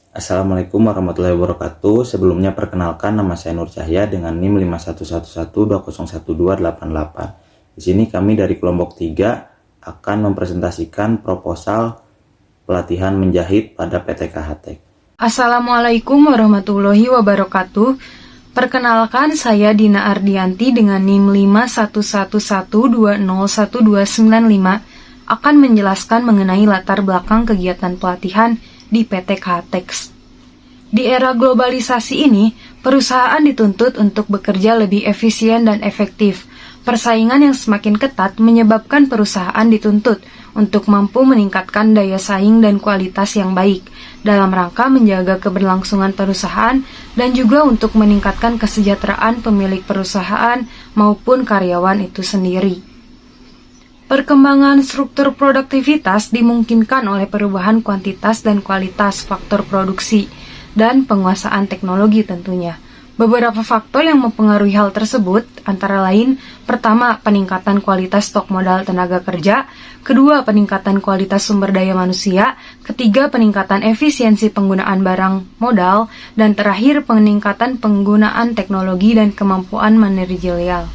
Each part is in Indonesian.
Assalamualaikum warahmatullahi wabarakatuh. Sebelumnya perkenalkan, nama saya Nur Cahya dengan NIM 5111201288. Di sini kami dari kelompok 3 akan mempresentasikan proposal pelatihan menjahit pada PT KHTEK. Assalamualaikum warahmatullahi wabarakatuh. Perkenalkan, saya Dina Ardianti dengan NIM 5111201295 akan menjelaskan mengenai latar belakang kegiatan pelatihan di PT KHTEK. Di era globalisasi ini, perusahaan dituntut untuk bekerja lebih efisien dan efektif. Persaingan yang semakin ketat menyebabkan perusahaan dituntut untuk mampu meningkatkan daya saing dan kualitas yang baik dalam rangka menjaga keberlangsungan perusahaan dan juga untuk meningkatkan kesejahteraan pemilik perusahaan maupun karyawan itu sendiri. Perkembangan struktur produktivitas dimungkinkan oleh perubahan kuantitas dan kualitas faktor produksi dan penguasaan teknologi tentunya. Beberapa faktor yang mempengaruhi hal tersebut antara lain, pertama, peningkatan kualitas stok modal tenaga kerja, kedua, peningkatan kualitas sumber daya manusia, ketiga, peningkatan efisiensi penggunaan barang modal, dan terakhir, peningkatan penggunaan teknologi dan kemampuan manajerial.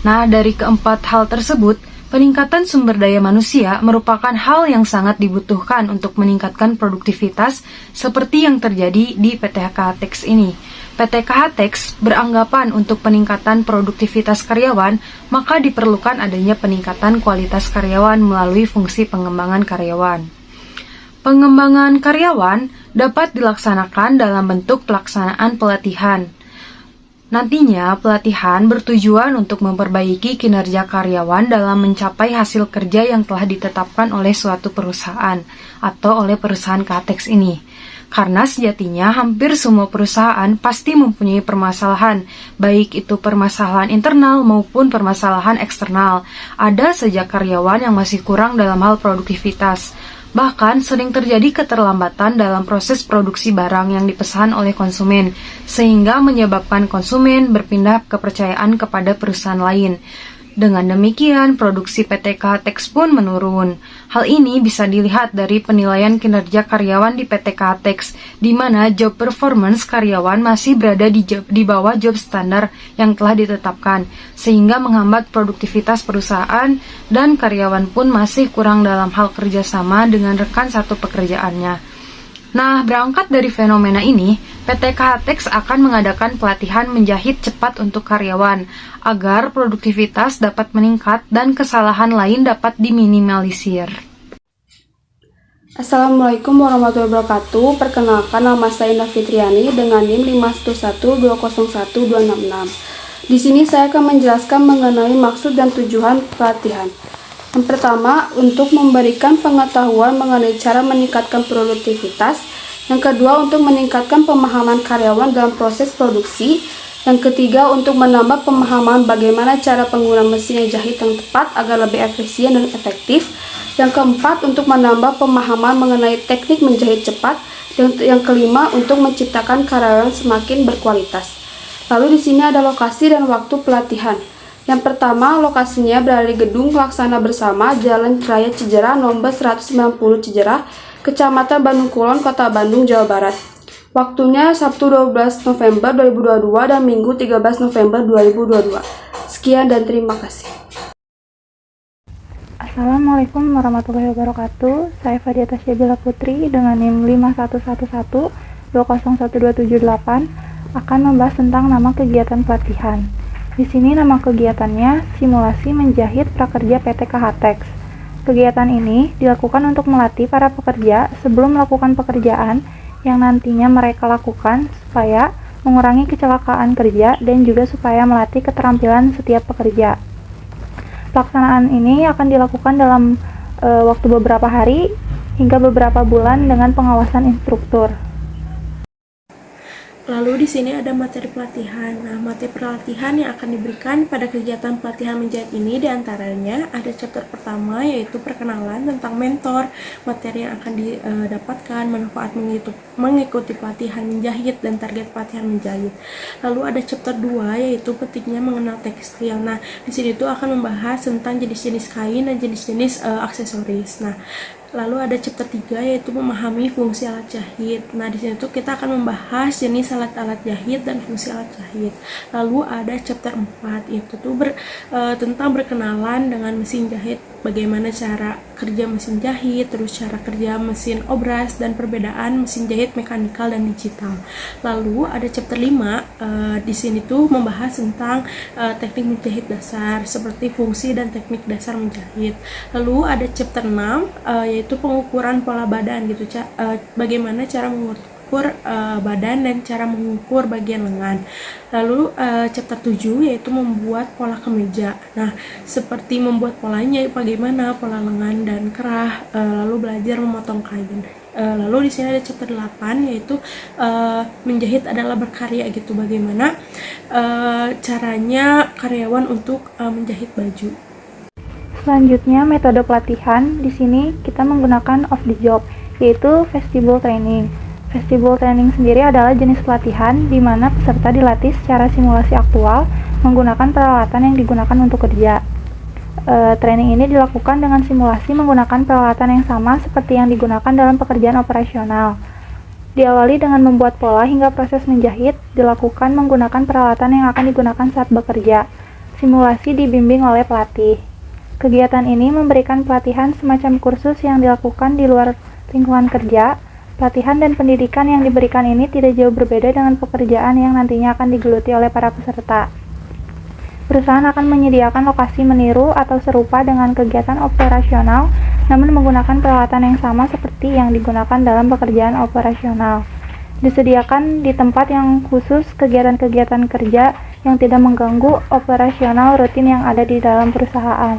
Nah, dari keempat hal tersebut, peningkatan sumber daya manusia merupakan hal yang sangat dibutuhkan untuk meningkatkan produktivitas seperti yang terjadi di PT KHTEK ini. PT KHTEK beranggapan untuk peningkatan produktivitas karyawan, maka diperlukan adanya peningkatan kualitas karyawan melalui fungsi pengembangan karyawan. Pengembangan karyawan dapat dilaksanakan dalam bentuk pelaksanaan pelatihan. Nantinya, pelatihan bertujuan untuk memperbaiki kinerja karyawan dalam mencapai hasil kerja yang telah ditetapkan oleh suatu perusahaan atau oleh perusahaan KHTEK ini. Karena sejatinya hampir semua perusahaan pasti mempunyai permasalahan, baik itu permasalahan internal maupun permasalahan eksternal. Ada saja karyawan yang masih kurang dalam hal produktivitas. Bahkan sering terjadi keterlambatan dalam proses produksi barang yang dipesan oleh konsumen, sehingga menyebabkan konsumen berpindah kepercayaan kepada perusahaan lain. Dengan demikian, produksi PT KHTEK pun menurun. Hal ini bisa dilihat dari penilaian kinerja karyawan di PT KHTEK, di mana job performance karyawan masih berada di bawah job standar yang telah ditetapkan, sehingga menghambat produktivitas perusahaan dan karyawan pun masih kurang dalam hal kerjasama dengan rekan satu pekerjaannya. Nah, berangkat dari fenomena ini, PT KHTEK akan mengadakan pelatihan menjahit cepat untuk karyawan, agar produktivitas dapat meningkat dan kesalahan lain dapat diminimalisir. Assalamualaikum warahmatullahi wabarakatuh. Perkenalkan, nama saya Indah Fitriani dengan NIM 5111201266. Di sini saya akan menjelaskan mengenai maksud dan tujuan pelatihan. Yang pertama, untuk memberikan pengetahuan mengenai cara meningkatkan produktivitas. Yang kedua, untuk meningkatkan pemahaman karyawan dalam proses produksi. Yang ketiga, untuk menambah pemahaman bagaimana cara penggunaan mesin jahit yang tepat agar lebih efisien dan efektif. Yang keempat, untuk menambah pemahaman mengenai teknik menjahit cepat. Yang kelima, untuk menciptakan karyawan semakin berkualitas. Lalu di sini ada lokasi dan waktu pelatihan. Yang pertama, lokasinya berada di Gedung Laksana Bersama, Jalan Raya Cijerah, nomor 190 Cijerah, Kecamatan Bandung Kulon, Kota Bandung, Jawa Barat. Waktunya Sabtu 12 November 2022 dan Minggu 13 November 2022. Sekian dan terima kasih. Assalamualaikum warahmatullahi wabarakatuh. Saya Fadia Tasyabila Putri dengan NIM 5111201278 akan membahas tentang nama kegiatan pelatihan. Di sini nama kegiatannya simulasi menjahit prakerja PT KHTEK. Kegiatan ini dilakukan untuk melatih para pekerja sebelum melakukan pekerjaan yang nantinya mereka lakukan supaya mengurangi kecelakaan kerja dan juga supaya melatih keterampilan setiap pekerja. Pelaksanaan ini akan dilakukan dalam waktu beberapa hari hingga beberapa bulan dengan pengawasan instruktur. Lalu di sini ada materi pelatihan. Nah, materi pelatihan yang akan diberikan pada kegiatan pelatihan menjahit ini diantaranya ada chapter pertama yaitu perkenalan tentang mentor, materi yang akan didapatkan, manfaat mengikuti pelatihan menjahit dan target pelatihan menjahit. Lalu ada chapter 2 yaitu pentingnya mengenal tekstil. Nah, di sini tuh akan membahas tentang jenis-jenis kain dan jenis-jenis aksesoris. Nah, Lalu ada chapter 3 yaitu memahami fungsi alat jahit. Nah, di sini tuh kita akan membahas jenis alat-alat jahit dan fungsi alat jahit. Lalu ada chapter 4 itu tuh tentang berkenalan dengan mesin jahit, bagaimana cara kerja mesin jahit, terus cara kerja mesin obras dan perbedaan mesin jahit mekanikal dan digital. Lalu ada chapter 5 di sini tuh membahas tentang teknik menjahit dasar seperti fungsi dan teknik dasar menjahit. Lalu ada chapter 6 yaitu pengukuran pola badan gitu, bagaimana cara mengukur badan dan cara mengukur bagian lengan. Lalu chapter 7 yaitu membuat pola kemeja. Nah, seperti membuat polanya, bagaimana pola lengan dan kerah, lalu belajar memotong kain. Lalu di sini ada chapter 8 yaitu menjahit adalah berkarya gitu, bagaimana caranya karyawan untuk menjahit baju. Selanjutnya, metode pelatihan. Di sini kita menggunakan off the job, yaitu vestibule training. Vestibule training sendiri adalah jenis pelatihan di mana peserta dilatih secara simulasi aktual menggunakan peralatan yang digunakan untuk kerja. Training ini dilakukan dengan simulasi menggunakan peralatan yang sama seperti yang digunakan dalam pekerjaan operasional. Diawali dengan membuat pola hingga proses menjahit dilakukan menggunakan peralatan yang akan digunakan saat bekerja. Simulasi dibimbing oleh pelatih. Kegiatan ini memberikan pelatihan semacam kursus yang dilakukan di luar lingkungan kerja. Pelatihan dan pendidikan yang diberikan ini tidak jauh berbeda dengan pekerjaan yang nantinya akan digeluti oleh para peserta. Perusahaan akan menyediakan lokasi meniru atau serupa dengan kegiatan operasional, namun menggunakan peralatan yang sama seperti yang digunakan dalam pekerjaan operasional. Disediakan di tempat yang khusus kegiatan-kegiatan kerja yang tidak mengganggu operasional rutin yang ada di dalam perusahaan.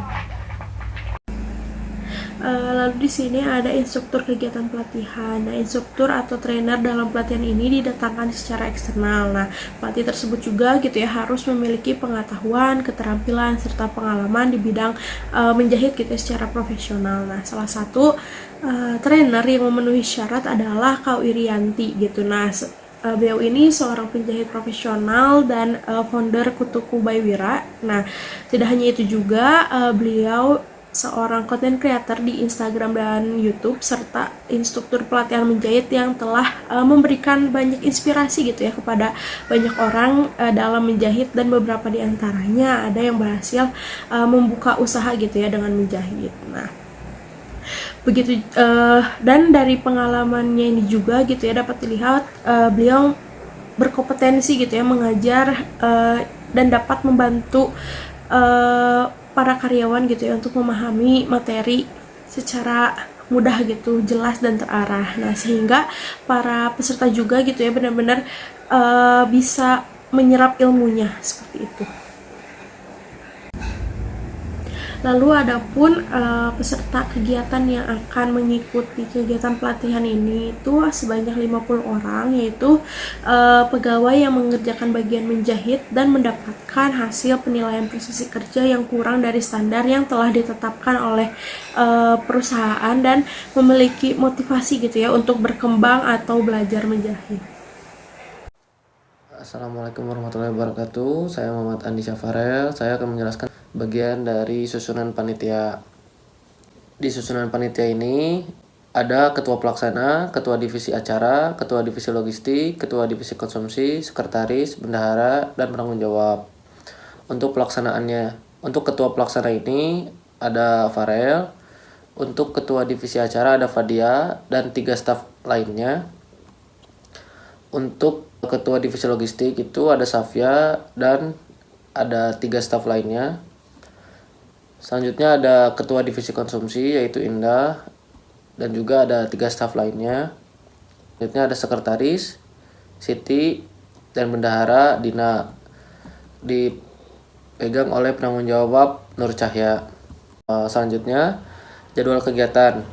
Lalu di sini ada instruktur kegiatan pelatihan. Nah, instruktur atau trainer dalam pelatihan ini didatangkan secara eksternal. Nah, pelatih tersebut juga gitu ya harus memiliki pengetahuan, keterampilan serta pengalaman di bidang menjahit gitu ya, secara profesional. Nah, salah satu trainer yang memenuhi syarat adalah Kak Irianti gitu. Nah, beliau ini seorang penjahit profesional dan founder Kutuku by Wira. Nah, tidak hanya itu juga, beliau seorang content creator di Instagram dan YouTube serta instruktur pelatihan menjahit yang telah memberikan banyak inspirasi gitu ya kepada banyak orang dalam menjahit, dan beberapa di antaranya ada yang berhasil membuka usaha gitu ya dengan menjahit. Nah, begitu dan dari pengalamannya ini juga gitu ya dapat dilihat beliau berkompetensi gitu ya mengajar dan dapat membantu para karyawan gitu ya untuk memahami materi secara mudah gitu, jelas dan terarah. Nah, sehingga para peserta juga gitu ya benar-benar bisa menyerap ilmunya seperti itu. Lalu adapun peserta kegiatan yang akan mengikuti kegiatan pelatihan ini itu sebanyak 50 orang, yaitu pegawai yang mengerjakan bagian menjahit dan mendapatkan hasil penilaian prestasi kerja yang kurang dari standar yang telah ditetapkan oleh perusahaan dan memiliki motivasi gitu ya untuk berkembang atau belajar menjahit. Assalamualaikum warahmatullahi wabarakatuh. Saya Muhammad Andi Syafarel. Saya akan menjelaskan bagian dari susunan panitia. Di susunan panitia ini ada ketua pelaksana, ketua divisi acara, ketua divisi logistik, ketua divisi konsumsi, sekretaris, bendahara, dan penanggung jawab. Untuk pelaksanaannya, untuk ketua pelaksana ini ada Farel, untuk ketua divisi acara ada Fadia dan 3 staf lainnya. Untuk ketua divisi logistik itu ada Safia dan ada 3 staf lainnya. Selanjutnya ada ketua divisi konsumsi yaitu Indah dan juga ada 3 staf lainnya. Selanjutnya ada sekretaris Siti dan bendahara Dina, dipegang oleh penanggung jawab Nur Cahya. Selanjutnya jadwal kegiatan.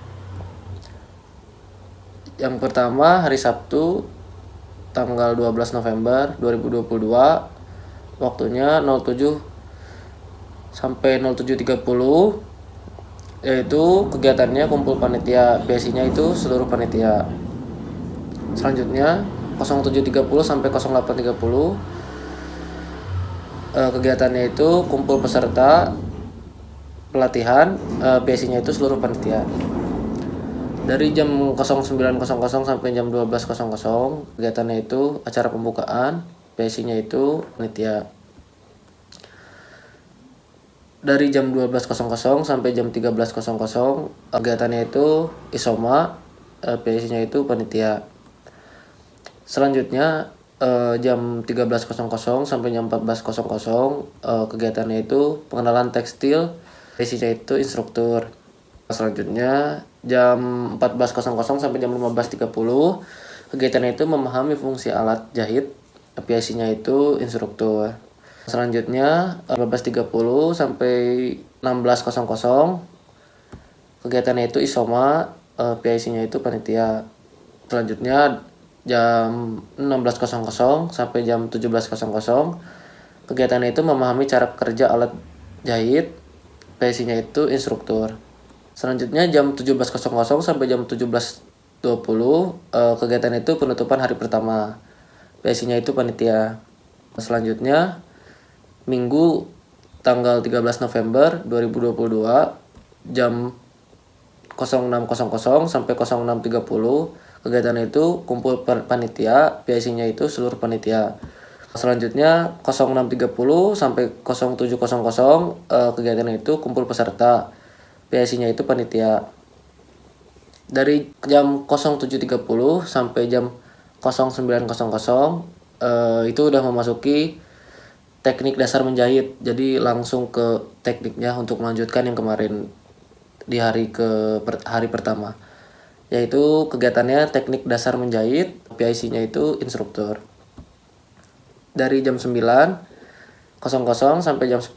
Yang pertama hari Sabtu tanggal 12 November 2022, waktunya 07 sampai 07.30, yaitu kegiatannya kumpul panitia, biasanya itu seluruh panitia. Selanjutnya 07.30 sampai 08.30, kegiatannya itu kumpul peserta pelatihan, biasanya itu seluruh panitia. Dari jam 09.00 sampai jam 12.00 kegiatannya itu acara pembukaan, PIC-nya itu panitia. Dari jam 12.00 sampai jam 13.00 kegiatannya itu isoma, PIC-nya itu panitia. Selanjutnya jam 13.00 sampai jam 14.00 kegiatannya itu pengenalan tekstil, PIC-nya itu instruktur. Selanjutnya jam 14.00 sampai jam 15.30 kegiatannya itu memahami fungsi alat jahit, PIC-nya itu instruktur. Selanjutnya 15.30 sampai 16.00 kegiatannya itu isoma, PIC-nya itu panitia. Selanjutnya jam 16.00 sampai jam 17.00 kegiatannya itu memahami cara kerja alat jahit, PIC-nya itu instruktur. Selanjutnya jam 17.00 sampai jam 17.20 kegiatan itu penutupan hari pertama, PIC-nya itu panitia. Selanjutnya Minggu tanggal 13 November 2022 jam 06.00 sampai 06.30 kegiatan itu kumpul panitia, PIC-nya itu seluruh panitia. Selanjutnya 06.30 sampai 07.00 kegiatan itu kumpul peserta, PIC-nya itu panitia. Dari jam 07.30 sampai jam 09.00 itu udah memasuki teknik dasar menjahit. Jadi langsung ke tekniknya untuk melanjutkan yang kemarin di hari pertama. Yaitu kegiatannya teknik dasar menjahit, PIC-nya itu instruktur. Dari jam 9.00 sampai jam 10.00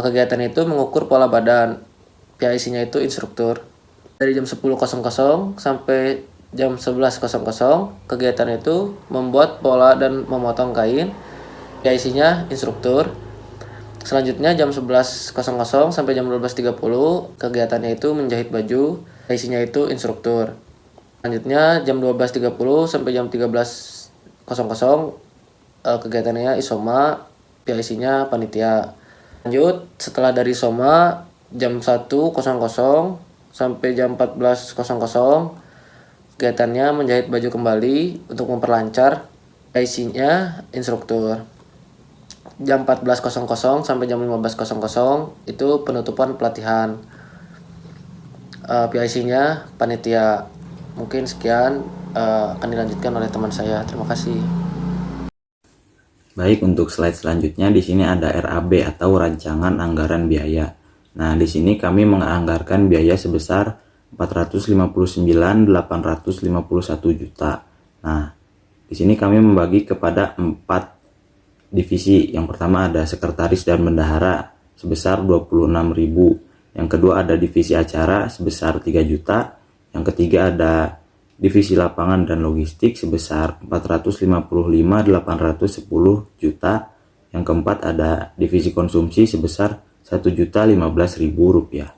kegiatan itu mengukur pola badan, PIC-nya itu instruktur. Dari jam 10.00 sampai jam 11.00 kegiatan itu membuat pola dan memotong kain, PIC-nya instruktur. Selanjutnya jam 11.00 sampai jam 12.30 kegiatannya itu menjahit baju, PIC-nya itu instruktur. Selanjutnya jam 12.30 sampai jam 13.00 kegiatannya isoma, PIC-nya panitia. Lanjut, setelah dari Soma jam 1.00 sampai jam 14.00 kegiatannya menjahit baju kembali untuk memperlancar, PIC-nya instruktur. Jam 14.00 sampai jam 15.00 itu penutupan pelatihan, PIC-nya panitia. Mungkin sekian akan dilanjutkan oleh teman saya. Terima kasih. Baik, untuk slide selanjutnya di sini ada RAB atau rancangan anggaran biaya. Nah, di sini kami menganggarkan biaya sebesar 459.851 juta. Nah, di sini kami membagi kepada 4 divisi. Yang pertama ada sekretaris dan bendahara sebesar 26.000. Yang kedua ada divisi acara sebesar 3 juta. Yang ketiga ada divisi lapangan dan logistik sebesar 455.810 juta. Yang keempat ada divisi konsumsi sebesar 1.015.000 rupiah.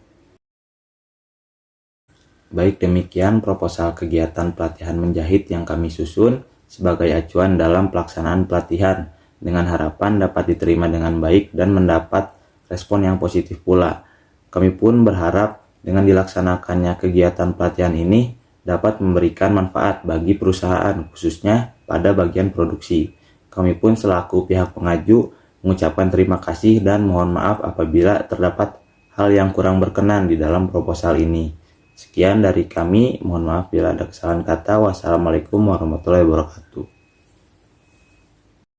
Baik, demikian proposal kegiatan pelatihan menjahit yang kami susun sebagai acuan dalam pelaksanaan pelatihan, dengan harapan dapat diterima dengan baik dan mendapat respon yang positif pula. Kami pun berharap dengan dilaksanakannya kegiatan pelatihan ini dapat memberikan manfaat bagi perusahaan, khususnya pada bagian produksi. Kami pun selaku pihak pengaju mengucapkan terima kasih dan mohon maaf apabila terdapat hal yang kurang berkenan di dalam proposal ini. Sekian dari kami, mohon maaf bila ada kesalahan kata. Wassalamualaikum warahmatullahi wabarakatuh.